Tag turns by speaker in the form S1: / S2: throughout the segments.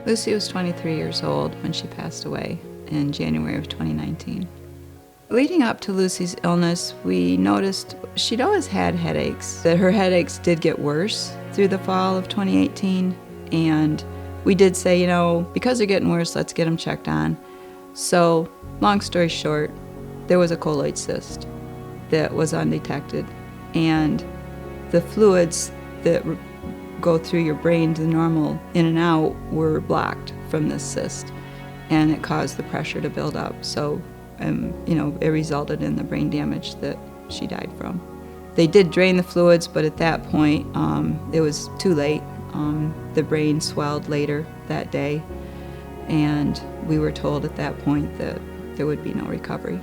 S1: Lucy was 23 years old when she passed away in January of 2019. Leading up to Lucy's illness, we noticed she'd always had headaches, that her headaches did get worse through the fall of 2018, and we did say, because they're getting worse, let's get them checked on. So, long story short, there was a colloid cyst that was undetected, and the fluids that go through your brain, the normal in and out, were blocked from this cyst, and it caused the pressure to build up. So, it resulted in the brain damage that she died from. They did drain the fluids, but at that point, it was too late. The brain swelled later that day, and we were told at that point that there would be no recovery.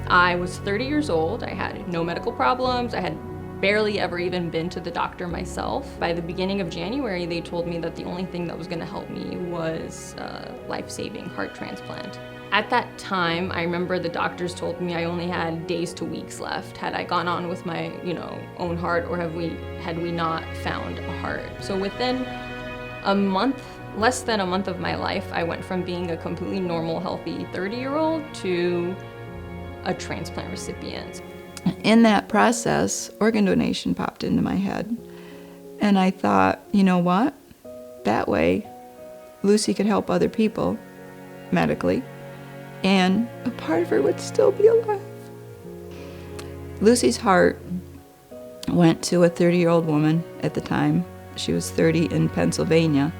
S2: I was 30 years old. I had no medical problems. I had barely ever even been to the doctor myself. By the beginning of January, they told me that the only thing that was going to help me was a life-saving heart transplant. At that time, I remember the doctors told me I only had days to weeks left. Had I gone on with my, own heart, or had we not found a heart? So within a month, less than a month of my life, I went from being a completely normal, healthy 30-year-old to a transplant recipient.
S1: In that process, organ donation popped into my head. And I thought, you know what? That way, Lucy could help other people medically, and a part of her would still be alive. Lucy's heart went to a 30-year-old woman at the time. She was 30 in Pennsylvania.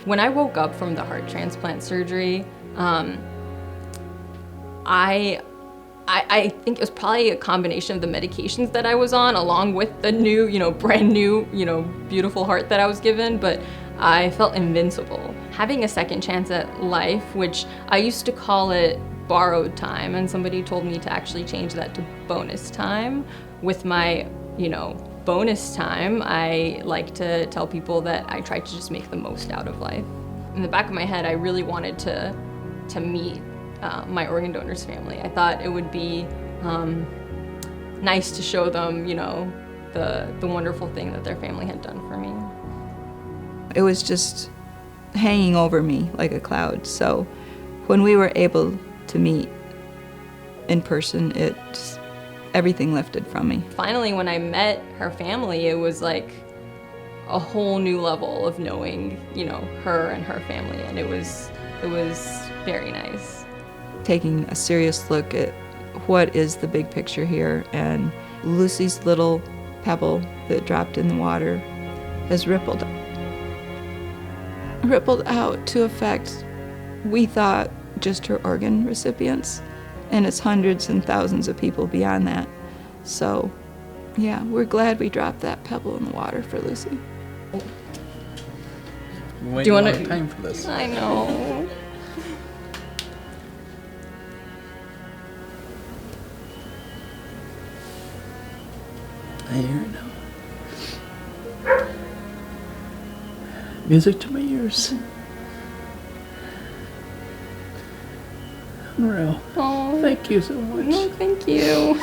S2: When I woke up from the heart transplant surgery, I think it was probably a combination of the medications that I was on, along with the new, brand new, beautiful heart that I was given, but I felt invincible. Having a second chance at life, which I used to call it borrowed time, and somebody told me to actually change that to bonus time. With my, bonus time, I like to tell people that I try to just make the most out of life. In the back of my head, I really wanted to meet my organ donor's family. I thought it would be nice to show them, the wonderful thing that their family had done for me.
S1: It was just hanging over me like a cloud. So when we were able to meet in person, everything lifted from me.
S2: Finally, when I met her family, it was like a whole new level of knowing, her and her family, and it was very nice.
S1: Taking a serious look at what is the big picture here, and Lucy's little pebble that dropped in the water has rippled out to affect, we thought, just her organ recipients, and it's hundreds and thousands of people beyond that. So, yeah, we're glad we dropped that pebble in the water for Lucy.
S3: Do you want a long time for this?
S2: I know.
S3: I hear it now. Music to my ears. Unreal.
S2: Oh,
S3: Thank you so much.
S2: no, thank you.